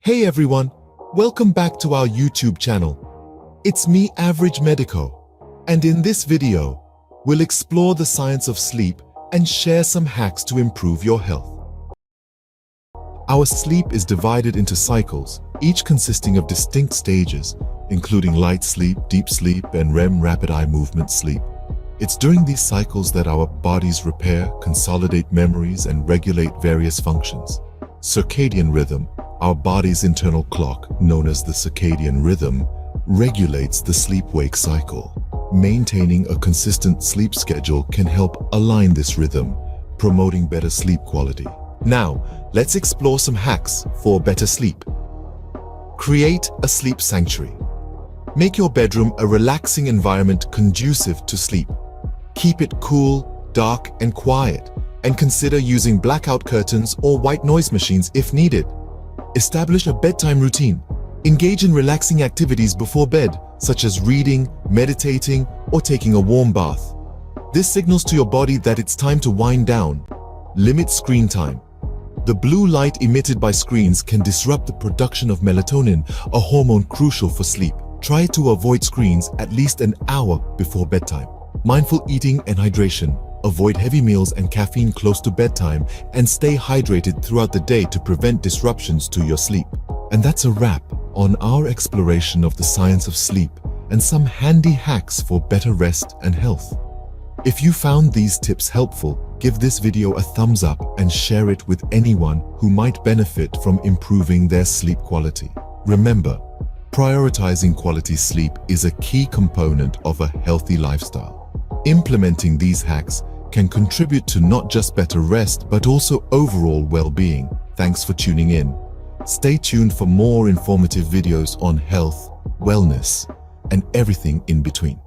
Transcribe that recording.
Hey everyone, welcome back to our YouTube channel. It's me, Average Medico, and in this video, we'll explore the science of sleep and share some hacks to improve your health. Our sleep is divided into cycles, each consisting of distinct stages, including light sleep, deep sleep, and REM rapid eye movement sleep. It's during these cycles that our bodies repair, consolidate memories, and regulate various functions. Circadian rhythm, our body's internal clock, known as the circadian rhythm, regulates the sleep-wake cycle. Maintaining a consistent sleep schedule can help align this rhythm, promoting better sleep quality. Now, let's explore some hacks for better sleep. Create a sleep sanctuary. Make your bedroom a relaxing environment conducive to sleep. Keep it cool, dark, and quiet, and consider using blackout curtains or white noise machines if needed. Establish a bedtime routine. Engage in relaxing activities before bed, such as reading, meditating, or taking a warm bath. This signals to your body that it's time to wind down. Limit screen time. The blue light emitted by screens can disrupt the production of melatonin, a hormone crucial for sleep. Try to avoid screens at least an hour before bedtime. Mindful eating and hydration. Avoid heavy meals and caffeine close to bedtime, and stay hydrated throughout the day to prevent disruptions to your sleep. And that's a wrap on our exploration of the science of sleep and some handy hacks for better rest and health. If you found these tips helpful, give this video a thumbs up and share it with anyone who might benefit from improving their sleep quality. Remember, prioritizing quality sleep is a key component of a healthy lifestyle. Implementing these hacks can contribute to not just better rest, but also overall well-being. Thanks for tuning in. Stay tuned for more informative videos on health, wellness, and everything in between.